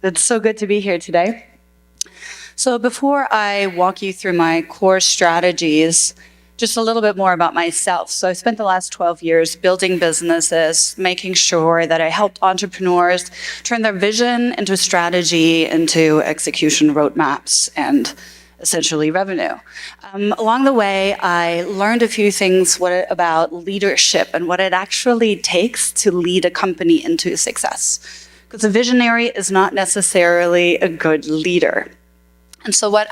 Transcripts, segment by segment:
It's so good to be here today. So before I walk you through my core strategies, just a little bit more about myself. So I spent the last 12 years building businesses, making sure that I helped entrepreneurs turn their vision into strategy, into execution roadmaps, and essentially revenue. Along the way, I learned a few things about leadership and what it actually takes to lead a company into success. Because a visionary is not necessarily a good leader. And so what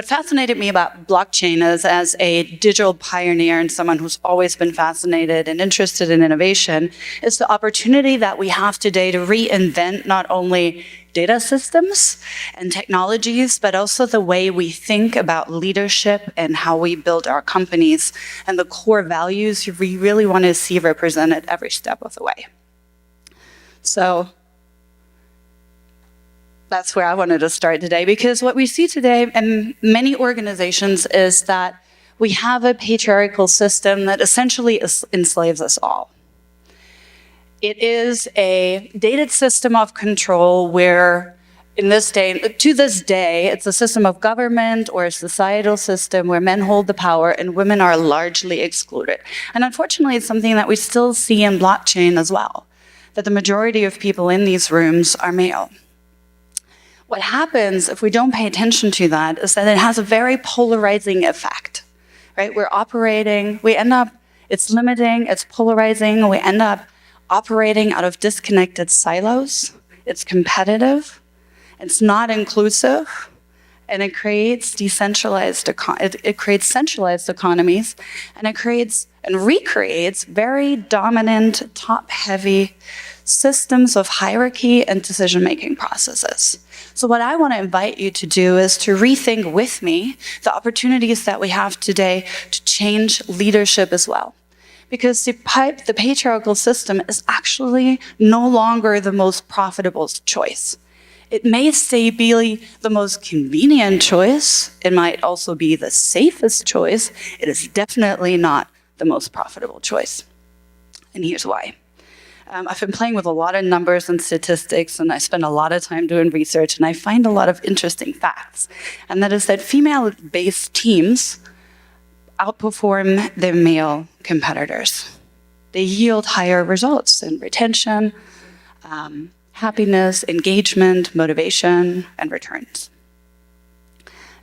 fascinated me about blockchain is, as a digital pioneer and someone who's always been fascinated and interested in innovation, is the opportunity that we have today to reinvent not only data systems and technologies, but also the way we think about leadership and how we build our companies and the core values we really want to see represented every step of the way. So that's where I wanted to start today, because what we see today in many organizations is that we have a patriarchal system that essentially enslaves us all. It is a dated system of control where to this day, it's a system of government or a societal system where men hold the power and women are largely excluded. And unfortunately, it's something that we still see in blockchain as well, that the majority of people in these rooms are male. What happens if we don't pay attention to that is that it has a very polarizing effect, right? It's limiting, it's polarizing, we end up operating out of disconnected silos. It's competitive, it's not inclusive, and it creates centralized economies, and it creates and recreates very dominant, top-heavy systems of hierarchy and decision-making processes. So what I want to invite you to do is to rethink with me the opportunities that we have today to change leadership as well. Because the patriarchal system is actually no longer the most profitable choice. It may be the most convenient choice. It might also be the safest choice. It is definitely not the most profitable choice. And here's why. I've been playing with a lot of numbers and statistics, and I spend a lot of time doing research, and I find a lot of interesting facts. And that is that female-based teams outperform their male competitors. They yield higher results in retention, happiness, engagement, motivation, and returns.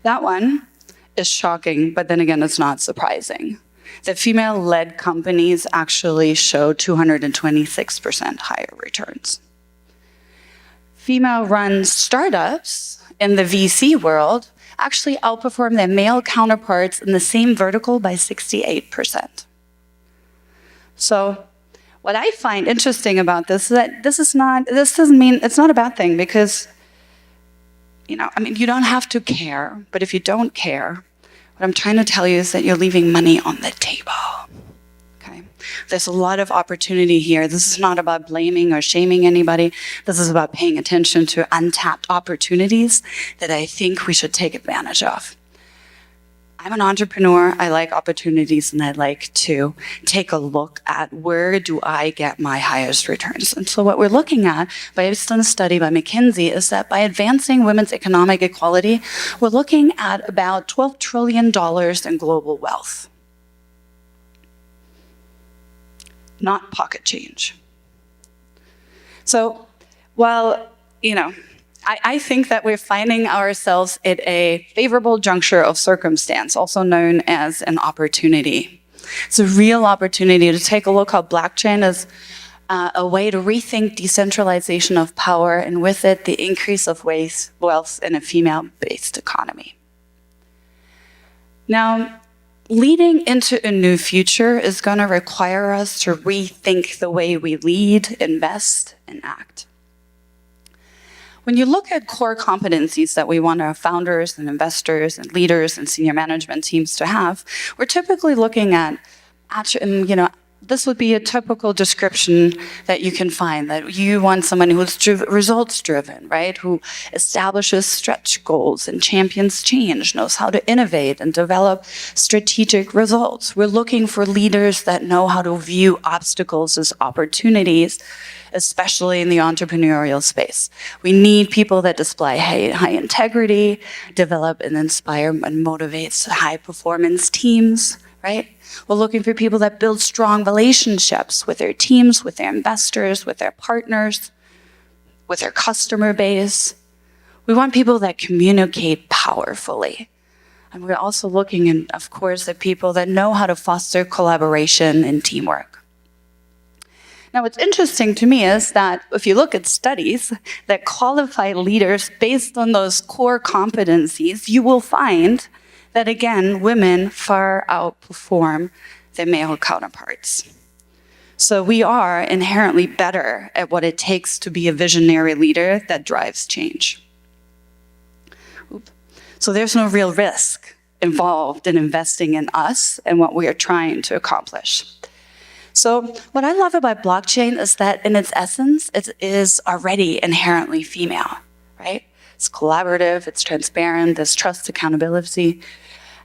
That one is shocking, but then again, it's not surprising. The female-led companies actually show 226% higher returns. Female-run startups in the VC world actually outperform their male counterparts in the same vertical by 68%. So what I find interesting about this is that it's not a bad thing, because, you don't have to care, but if you don't care, what I'm trying to tell you is that you're leaving money on the table. Okay? There's a lot of opportunity here. This is not about blaming or shaming anybody. This is about paying attention to untapped opportunities that I think we should take advantage of. I'm an entrepreneur. I like opportunities, and I like to take a look at where do I get my highest returns. And so what we're looking at, based on a study by McKinsey, is that by advancing women's economic equality, we're looking at about $12 trillion in global wealth. Not pocket change. So while, I think that we're finding ourselves at a favorable juncture of circumstance, also known as an opportunity. It's a real opportunity to take a look how blockchain is a way to rethink decentralization of power, and with it, the increase of wealth in a female-based economy. Now, leading into a new future is going to require us to rethink the way we lead, invest, and act. When you look at core competencies that we want our founders and investors and leaders and senior management teams to have, we're typically looking at this would be a typical description that you can find, that you want someone who's results-driven, right? Who establishes stretch goals and champions change, knows how to innovate and develop strategic results. We're looking for leaders that know how to view obstacles as opportunities, especially in the entrepreneurial space. We need people that display high integrity, develop and inspire and motivate high-performance teams, right? We're looking for people that build strong relationships with their teams, with their investors, with their partners, with their customer base. We want people that communicate powerfully. And we're also looking, of course, at people that know how to foster collaboration and teamwork. Now, what's interesting to me is that if you look at studies that qualify leaders based on those core competencies, you will find that, again, women far outperform their male counterparts. So we are inherently better at what it takes to be a visionary leader that drives change. So there's no real risk involved in investing in us and what we are trying to accomplish. So what I love about blockchain is that in its essence, it is already inherently female, right? It's collaborative, it's transparent, there's trust, accountability.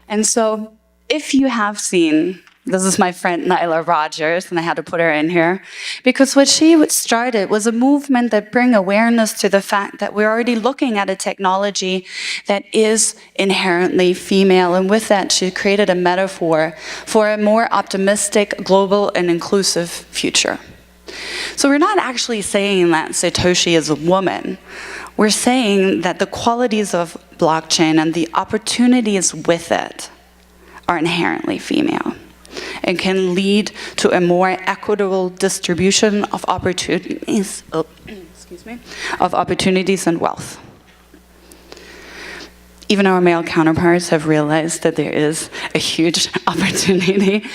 And so if you have seen, this is my friend Nyla Rogers, and I had to put her in here, because what she started was a movement that bring awareness to the fact that we're already looking at a technology that is inherently female. And with that, she created a metaphor for a more optimistic, global, and inclusive future. So we're not actually saying that Satoshi is a woman. We're saying that the qualities of blockchain and the opportunities with it are inherently female and can lead to a more equitable distribution of opportunities, of opportunities and wealth. Even our male counterparts have realized that there is a huge opportunity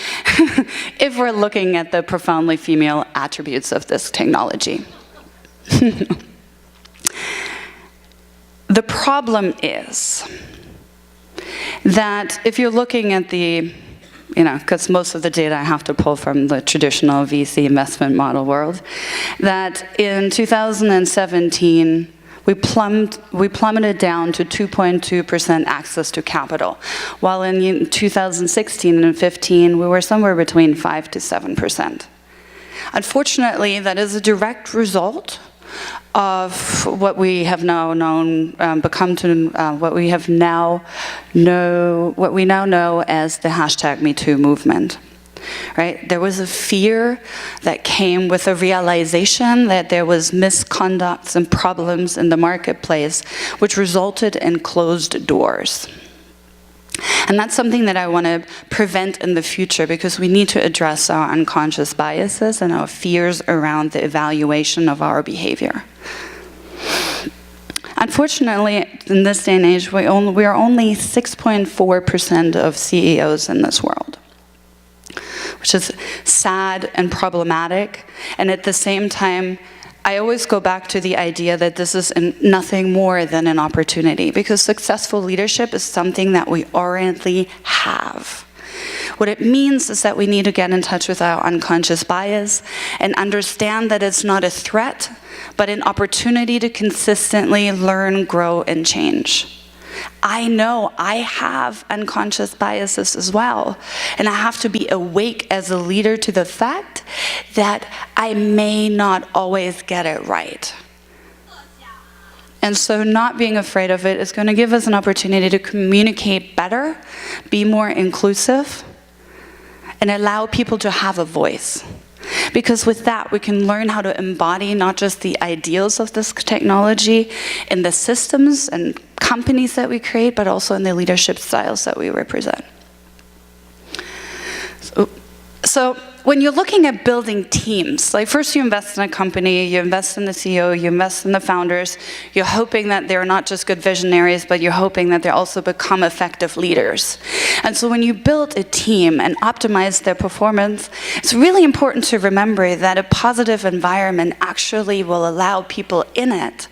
if we're looking at the profoundly female attributes of this technology. The problem is that if you're looking at the, because most of the data I have to pull from the traditional VC investment model world, that in 2017, we plummeted down to 2.2% access to capital, while in 2016 and 15, we were somewhere between 5 to 7%. Unfortunately, that is a direct result of what we have now known, what we now know as the #MeToo movement. Right? There was a fear that came with a realization that there was misconducts and problems in the marketplace, which resulted in closed doors. And that's something that I want to prevent in the future, because we need to address our unconscious biases and our fears around the evaluation of our behavior. Unfortunately, in this day and age, we are only 6.4% of CEOs in this world, which is sad and problematic. And at the same time, I always go back to the idea that this is nothing more than an opportunity, because successful leadership is something that we already have. What it means is that we need to get in touch with our unconscious bias and understand that it's not a threat, but an opportunity to consistently learn, grow, and change. I know I have unconscious biases as well, and I have to be awake as a leader to the fact that I may not always get it right. And so not being afraid of it is going to give us an opportunity to communicate better, be more inclusive, and allow people to have a voice. Because with that, we can learn how to embody not just the ideals of this technology in the systems and companies that we create, but also in the leadership styles that we represent. So when you're looking at building teams, like first you invest in a company, you invest in the CEO, you invest in the founders, you're hoping that they're not just good visionaries, but you're hoping that they also become effective leaders. And so when you build a team and optimize their performance, it's really important to remember that a positive environment actually will allow people in it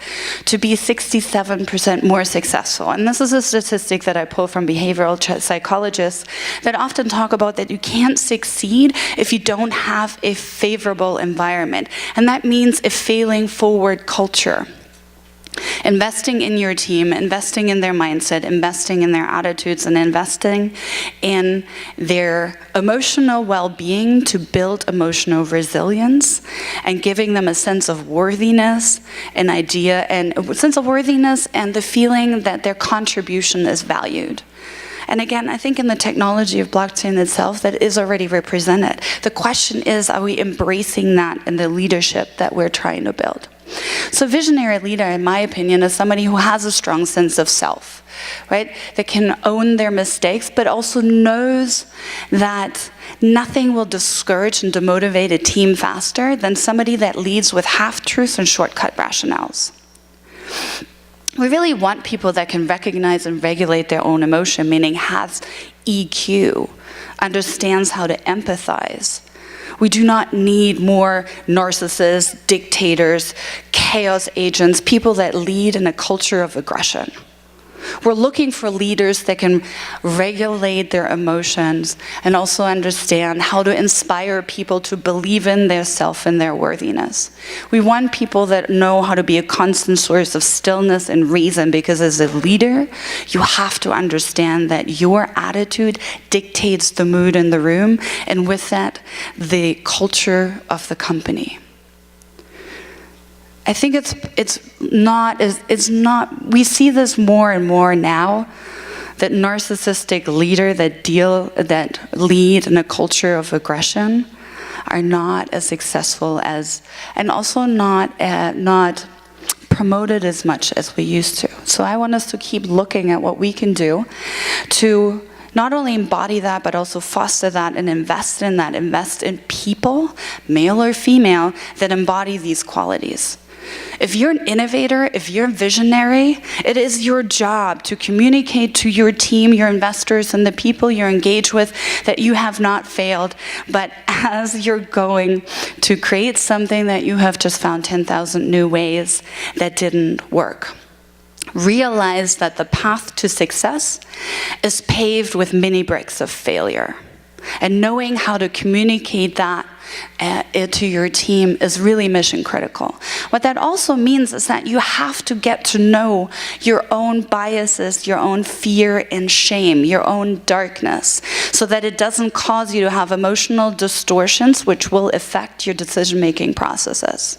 to be 67% more successful. And this is a statistic that I pull from behavioral psychologists that often talk about that you can't succeed if you don't have a favorable environment. And that means a failing forward culture. Investing in your team, investing in their mindset, investing in their attitudes, and investing in their emotional well-being to build emotional resilience, and giving them a sense of worthiness, an idea, and a sense of worthiness, and the feeling that their contribution is valued. And again, I think in the technology of blockchain itself, that is already represented. The question is, are we embracing that in the leadership that we're trying to build? So a visionary leader, in my opinion, is somebody who has a strong sense of self, right? That can own their mistakes, but also knows that nothing will discourage and demotivate a team faster than somebody that leads with half-truths and shortcut rationales. We really want people that can recognize and regulate their own emotion, meaning has EQ, understands how to empathize. We do not need more narcissists, dictators, chaos agents, people that lead in a culture of aggression. We're looking for leaders that can regulate their emotions and also understand how to inspire people to believe in their self and their worthiness. We want people that know how to be a constant source of stillness and reason, because as a leader, you have to understand that your attitude dictates the mood in the room, and with that, the culture of the company. I think it's not, we see this more and more now, that narcissistic leaders that lead in a culture of aggression are not as successful as, and also not promoted as much as we used to. So I want us to keep looking at what we can do to not only embody that, but also foster that and invest in that, invest in people, male or female, that embody these qualities. If you're an innovator, if you're a visionary, it is your job to communicate to your team, your investors, and the people you're engaged with that you have not failed, but as you're going to create something that you have just found 10,000 new ways that didn't work. Realize that the path to success is paved with many bricks of failure. And knowing how to communicate that to your team is really mission critical. What that also means is that you have to get to know your own biases, your own fear and shame, your own darkness, so that it doesn't cause you to have emotional distortions which will affect your decision-making processes.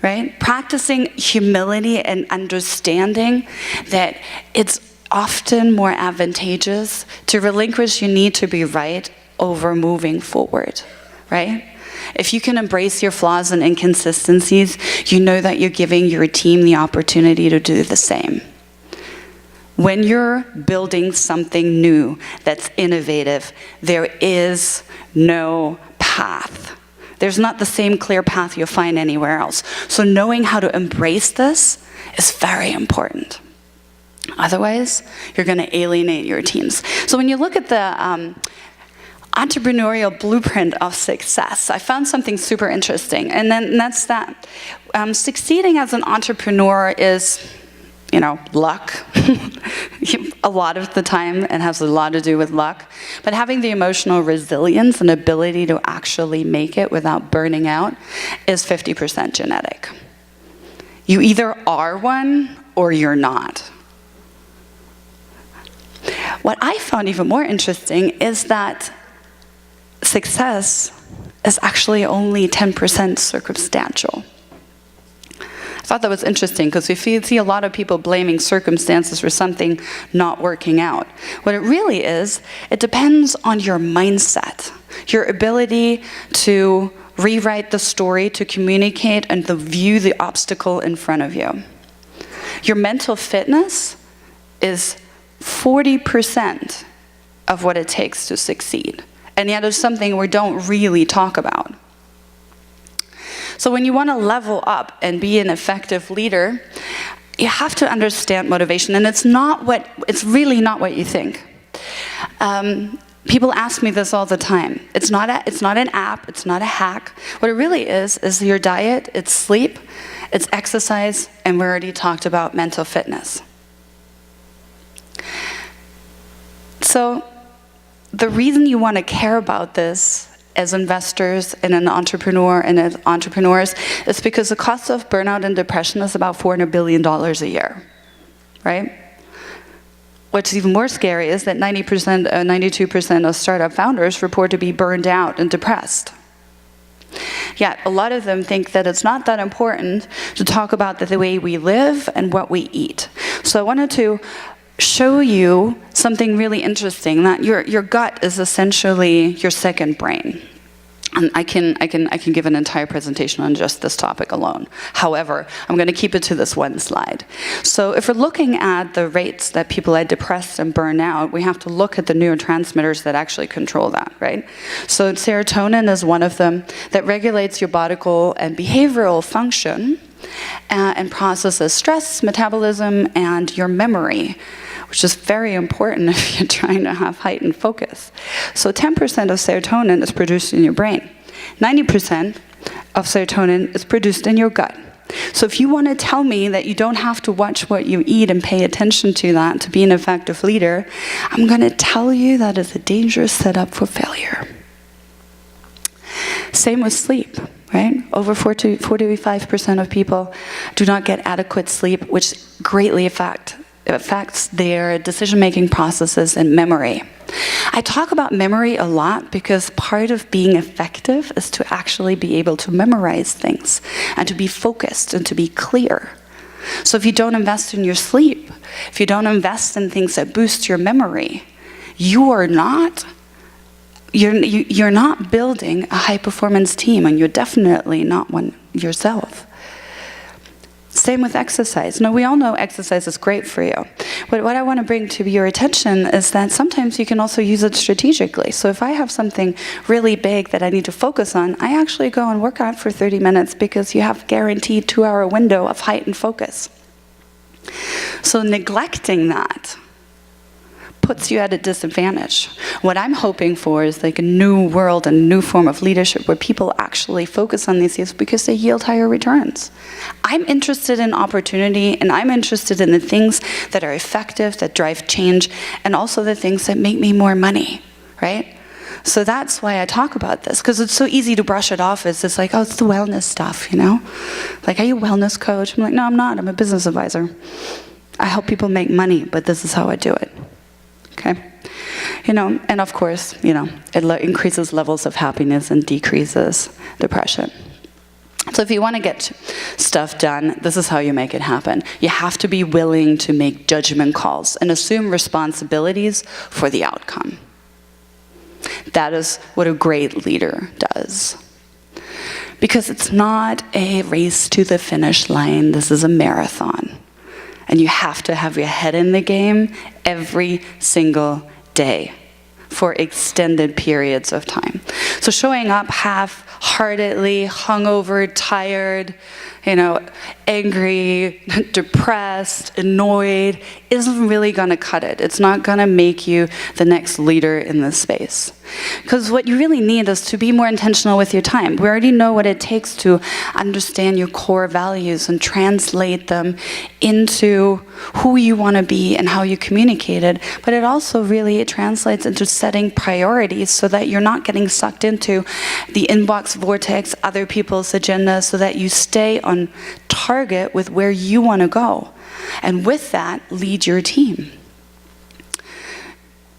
Right? Practicing humility and understanding that it's often more advantageous to relinquish your need to be right over moving forward, right? If you can embrace your flaws and inconsistencies, you know that you're giving your team the opportunity to do the same. When you're building something new that's innovative, there is no path. There's not the same clear path you'll find anywhere else. So knowing how to embrace this is very important. Otherwise, you're going to alienate your teams. So when you look at the entrepreneurial blueprint of success, I found something super interesting. And that's that succeeding as an entrepreneur is, luck. A lot of the time, it has a lot to do with luck. But having the emotional resilience and ability to actually make it without burning out is 50% genetic. You either are one or you're not. What I found even more interesting is that success is actually only 10% circumstantial. I thought that was interesting because we see a lot of people blaming circumstances for something not working out. What it really is, it depends on your mindset, your ability to rewrite the story, to communicate, and to view the obstacle in front of you. Your mental fitness is 40% of what it takes to succeed. And yet it's something we don't really talk about. So when you want to level up and be an effective leader, you have to understand motivation. And it's really not what you think. People ask me this all the time. It's not an app, it's not a hack. What it really is your diet, it's sleep, it's exercise, and we already talked about mental fitness. So the reason you want to care about this as investors and an entrepreneur and as entrepreneurs is because the cost of burnout and depression is about $400 billion a year, right? What's even more scary is that 92% of startup founders report to be burned out and depressed. Yet a lot of them think that it's not that important to talk about the way we live and what we eat. So I wanted to show you something really interesting, that your gut is essentially your second brain. And I can give an entire presentation on just this topic alone. However, I'm going to keep it to this one slide. So if we're looking at the rates that people are depressed and burn out, we have to look at the neurotransmitters that actually control that, right? So serotonin is one of them that regulates your bodical and behavioral function and processes stress, metabolism, and your memory, which is very important if you're trying to have heightened focus. So 10% of serotonin is produced in your brain. 90% of serotonin is produced in your gut. So if you want to tell me that you don't have to watch what you eat and pay attention to that to be an effective leader, I'm going to tell you that is a dangerous setup for failure. Same with sleep, right? Over 45% of people do not get adequate sleep, which greatly affects their decision-making processes and memory. I talk about memory a lot because part of being effective is to actually be able to memorize things and to be focused and to be clear. So if you don't invest in your sleep, if you don't invest in things that boost your memory, you're not building a high-performance team, and you're definitely not one yourself. Same with exercise. Now, we all know exercise is great for you. But what I want to bring to your attention is that sometimes you can also use it strategically. So if I have something really big that I need to focus on, I actually go and work out for 30 minutes because you have a guaranteed 2-hour window of heightened focus. So neglecting that puts you at a disadvantage. What I'm hoping for is like a new world, a new form of leadership where people actually focus on these things because they yield higher returns. I'm interested in opportunity, and I'm interested in the things that are effective, that drive change, and also the things that make me more money, right? So that's why I talk about this, because it's so easy to brush it off as it's like, oh, it's the wellness stuff, you know? Like, are you a wellness coach? I'm like, no, I'm not. I'm a business advisor. I help people make money, but this is how I do it. Okay, and of course, it increases levels of happiness and decreases depression. So if you want to get stuff done, this is how you make it happen. You have to be willing to make judgment calls and assume responsibilities for the outcome. That is what a great leader does. Because it's not a race to the finish line, this is a marathon. And you have to have your head in the game every single day for extended periods of time. So showing up half-heartedly, hungover, tired, angry, depressed, annoyed, isn't really going to cut it. It's not going to make you the next leader in this space. Because what you really need is to be more intentional with your time. We already know what it takes to understand your core values and translate them into who you want to be and how you communicate it. But it also really translates into setting priorities so that you're not getting sucked into the inbox vortex, other people's agendas, so that you stay on target with where you want to go. And with that, lead your team.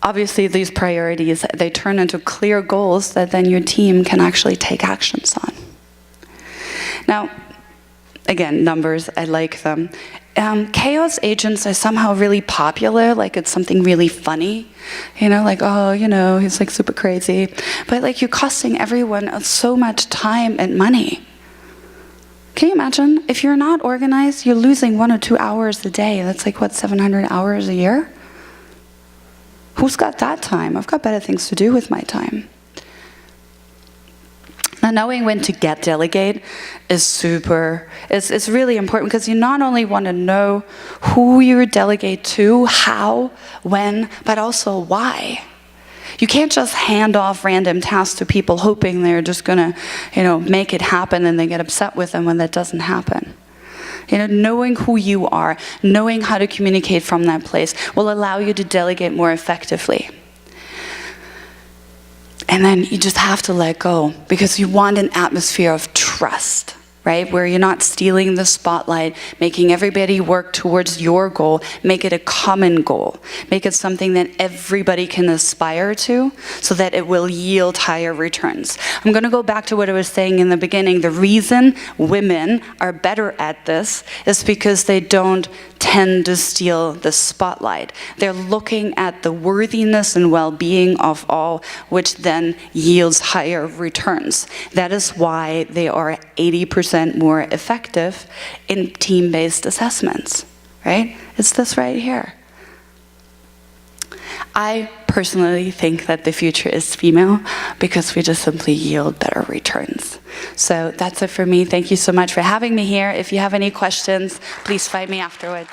Obviously, these priorities, they turn into clear goals that then your team can actually take actions on. Now, again, numbers, I like them. Chaos agents are somehow really popular, like it's something really funny. Like, oh, he's like super crazy. But like, you're costing everyone so much time and money. Can you imagine? If you're not organized, you're losing 1 or 2 hours a day. That's like, 700 hours a year? Who's got that time? I've got better things to do with my time. Now, knowing when to delegate is really important, because you not only want to know who you delegate to, how, when, but also why. You can't just hand off random tasks to people hoping they're just going to, make it happen, and they get upset with them when that doesn't happen. Knowing who you are, knowing how to communicate from that place will allow you to delegate more effectively. And then you just have to let go, because you want an atmosphere of trust, right? Where you're not stealing the spotlight, making everybody work towards your goal. Make it a common goal. Make it something that everybody can aspire to, so that it will yield higher returns. I'm going to go back to what I was saying in the beginning. The reason women are better at this is because they don't tend to steal the spotlight. They're looking at the worthiness and well-being of all, which then yields higher returns. That is why they are 80% more effective in team-based assessments, right? It's this right here. I personally think that the future is female, because we just simply yield better returns. So that's it for me. Thank you so much for having me here. If you have any questions, please find me afterwards.